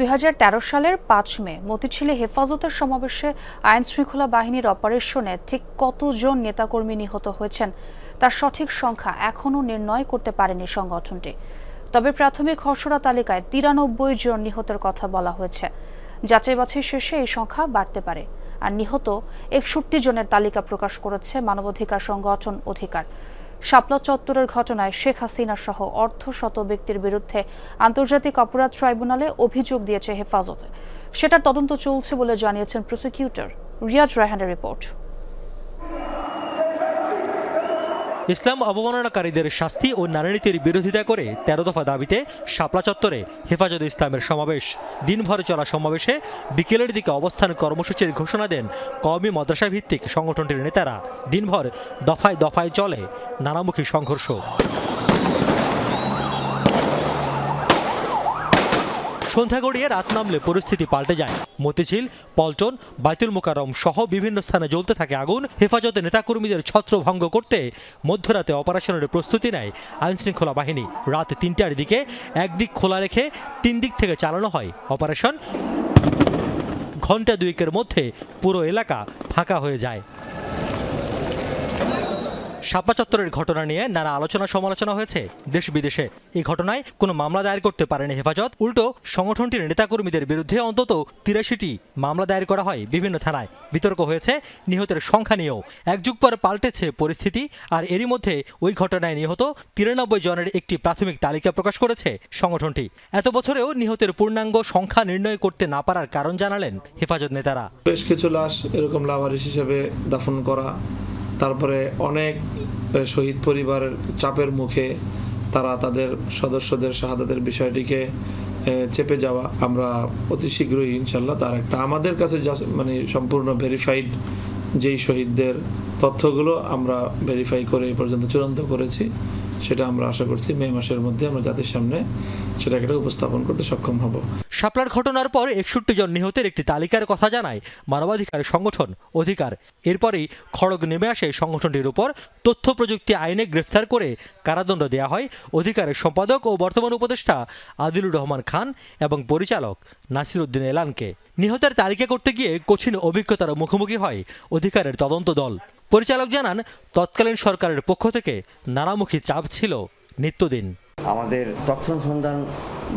2013 সালের 5 মে মতিঝিলে হেফাজতের সমাবেশে আইন শৃঙ্খলা বাহিনীর অপারেশনে ঠিক কতজন নেতাকর্মী নিহত হয়েছেন তার সঠিক সংখ্যা এখনও নির্ণয় করতে পারেনি সংগঠনটি। তবে প্রাথমিক খসড়া তালিকায় 93 জন নিহতের কথা বলা হয়েছে। যাচাই বাছাই শেষে এই সংখ্যা বাড়তে পারে। আর নিহত 61 জনের তালিকা প্রকাশ করেছে মানবাধিকার সংগঠন অধিকার। শাপলা চত্বরের ঘটনায় শেখ হাসিনা সহ অর্ধশত ব্যক্তির বিরুদ্ধে আন্তর্জাতিক অপরাধ ট্রাইব্যুনালে অভিযোগ দিয়েছে হেফাজত। সেটার তদন্ত চলছে বলে জানিয়েছেন প্রসিকিউটর। রিয়াজ রায়হানের রিপোর্ট। ইসলাম অবমাননাকারীদের শাস্তি ও নারীনীতির বিরোধিতা করে 13 দফা দাবিতে শাপলা চত্বরে হেফাজত ইসলামের সমাবেশ। দিনভর চলা সমাবেশে বিকেলের দিকে অবস্থান কর্মসূচির ঘোষণা দেন কওমি মাদ্রাসা ভিত্তিক সংগঠনটির নেতারা। দিনভর দফায় দফায় চলে নানামুখী সংঘর্ষ। সন্ধ্যা গড়িয়ে রাত নামলে পরিস্থিতি পাল্টে যায়। মতিঝিল, পল্টন, বাইতুল মোকাররম সহ বিভিন্ন স্থানে জ্বলতে থাকে আগুন। হেফাজতের নেতাকর্মীদের ছত্রভঙ্গ করতে মধ্যরাতে অপারেশনের প্রস্তুতি নেয় আইনশৃঙ্খলা বাহিনী। রাত 3টার দিকে একদিক খোলা রেখে 3 দিক থেকে চালানো হয় অপারেশন। ঘণ্টা 2-এর মধ্যে পুরো এলাকা ফাঁকা হয়ে যায়। শাপলা চত্বরের ঘটনা নিয়ে নানা আলোচনা সমালোচনা হয়েছে দেশ বিদেশে। এই ঘটনায় কোনো মামলা দায়ের করতে পারেনি হেফাজত। উল্টো সংগঠনটির নেতাকর্মীদের বিরুদ্ধে অন্তত 83টি মামলা দায়ের করা হয় বিভিন্ন থানায়। বিতর্ক হয়েছে নিহতের সংখ্যা নিয়েও। এক যুগ পর পাল্টেছে পরিস্থিতি। আর এরই মধ্যে ওই ঘটনায় নিহত 93 জনের একটি প্রাথমিক তালিকা প্রকাশ করেছে সংগঠনটি। এত বছরেও নিহতের পূর্ণাঙ্গ সংখ্যা নির্ণয় করতে না পারার কারণ জানালেন হেফাজত নেতারা। বেশ কিছু লাশ এরকম লাওয়ারিশ হিসেবে দাফন করা, তারপরে অনেক শহীদ পরিবারের চাপের মুখে তারা তাদের সদস্যদের শাহাদাতের বিষয়টিকে চেপে যাওয়া। আমরা অতি শীঘ্রই ইনশাল্লাহ তার একটা আমাদের কাছে মানে সম্পূর্ণ ভেরিফাইড যেই শহীদদের তথ্যগুলো আমরা ভেরিফাই করে এই পর্যন্ত চূড়ান্ত করেছি, সেটা আমরা আশা করছি মে মাসের মধ্যে আমরা জাতির সামনে সেটাকে উপস্থাপন করতে সক্ষম হব। শাপলার ঘটনার পর 61 জন নিহতের একটি তালিকার কথা জানায় মানবাধিকার সংগঠন অধিকার। এরপরই খড়গ নেমে আসে সংগঠনটির উপর। তথ্য প্রযুক্তি আইনে গ্রেফতার করে কারাদণ্ড দেওয়া হয় অধিকারের সম্পাদক ও বর্তমান উপদেষ্টা আদিলুর রহমান খান এবং পরিচালক নাসির উদ্দিন এলানকে। নিহতের তালিকা করতে গিয়ে কঠিন অভিজ্ঞতার মুখোমুখি হয় অধিকারের তদন্ত দল। পরিচালক জানান, তৎকালীন সরকারের পক্ষ থেকে নানামুখী চাপ ছিল নিত্যদিন। আমাদের তথ্য অনুসন্ধান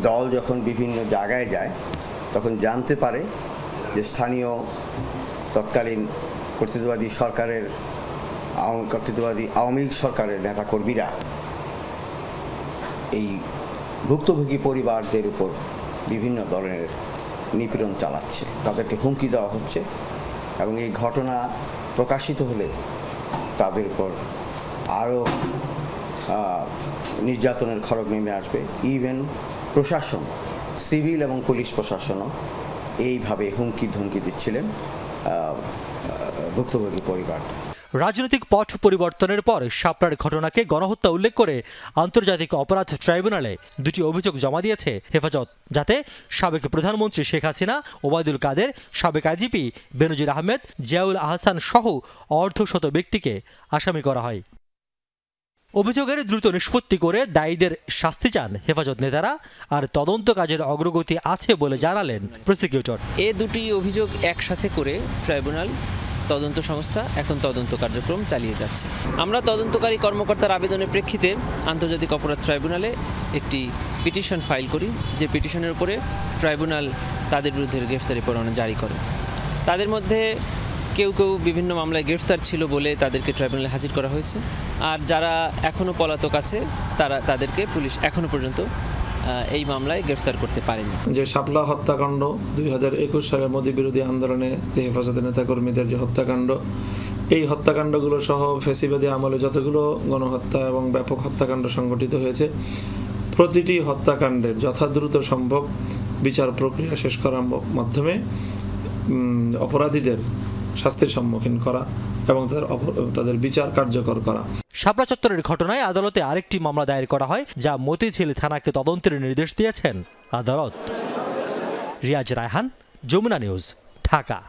দল যখন বিভিন্ন জায়গায় যায় তখন জানতে পারে যে স্থানীয় তৎকালীন কর্তৃত্ববাদী সরকারের আওয়ামী লীগ সরকারের নেতাকর্মীরা এই ভুক্তভোগী পরিবারদের উপর বিভিন্ন ধরনের নিপীড়ন চালাচ্ছে, তাদেরকে হুমকি দেওয়া হচ্ছে এবং এই ঘটনা প্রকাশিত হলে তাদের উপর আরও নির্যাতনের খড়গ নেমে আসবে। ইভেন প্রশাসন, সিভিল এবং পুলিশ প্রশাসনও এইভাবে হুমকি ধমকি দিচ্ছিলেন ভুক্তভোগী পরিবার। রাজনৈতিক পথ পরিবর্তনের পর শাপলার ঘটনাকে গণহত্যা উল্লেখ করে আন্তর্জাতিক অপরাধ ট্রাইব্যুনালে 2টি অভিযোগ জমা দিয়েছে হেফাজত, যাতে সাবেক প্রধানমন্ত্রী শেখ হাসিনা, ওবায়দুল কাদের, সাবেক আইজিপি বেনজির আহমেদ, জিয়াউল আহসান সহ অর্ধশত ব্যক্তিকে আসামি করা হয়। অভিযোগের দ্রুত নিষ্পত্তি করে দায়ীদের শাস্তি চান হেফাজত নেতারা। আর তদন্ত কাজের অগ্রগতি আছে বলে জানালেন প্রসিকিউটর। এই 2টি অভিযোগ একসাথে করে ট্রাইব্যুনাল তদন্ত সংস্থা এখন তদন্ত কার্যক্রম চালিয়ে যাচ্ছে। আমরা তদন্তকারী কর্মকর্তার আবেদনের প্রেক্ষিতে আন্তর্জাতিক অপরাধ ট্রাইব্যুনালে একটি পিটিশন ফাইল করি, যে পিটিশনের উপরে ট্রাইব্যুনাল তাদের বিরুদ্ধে গ্রেফতারি পরোয়ানা জারি করে। তাদের মধ্যে কেউ কেউ বিভিন্ন মামলায় গ্রেফতার ছিল বলে তাদেরকে ট্রাইব্যুনালে হাজির করা হয়েছে। আর যারা এখনও পলাতক আছে তাদেরকে পুলিশ এখনও পর্যন্ত এই মামলায় গ্রেফতার করতে পারেনি। যে শাপলা হত্যাকাণ্ড 2021 সালের মোদী বিরোধী আন্দোলনে যে হেফাজতের নেতাকর্মীদের যে হত্যাকাণ্ড, এই হত্যাকাণ্ডগুলো সহ ফ্যাসিবাদী আমলে যতগুলো গণহত্যা এবং ব্যাপক হত্যাকাণ্ড সংঘটিত হয়েছে, প্রতিটি হত্যাকাণ্ডের যথাদ্রুত সম্ভব বিচার প্রক্রিয়া শেষ করার মাধ্যমে অপরাধীদের শাস্তির সম্মুখীন করা এবং তাদের বিচার কার্যকর করা। শাপলা চত্বরের ঘটনায় আদালতে আরেকটি মামলা দায়ের করা হয়, যা মতিঝিল থানাকে তদন্তের নির্দেশ দিয়েছেন আদালত। রিয়াজ রায়হান, যমুনা নিউজ, ঢাকা।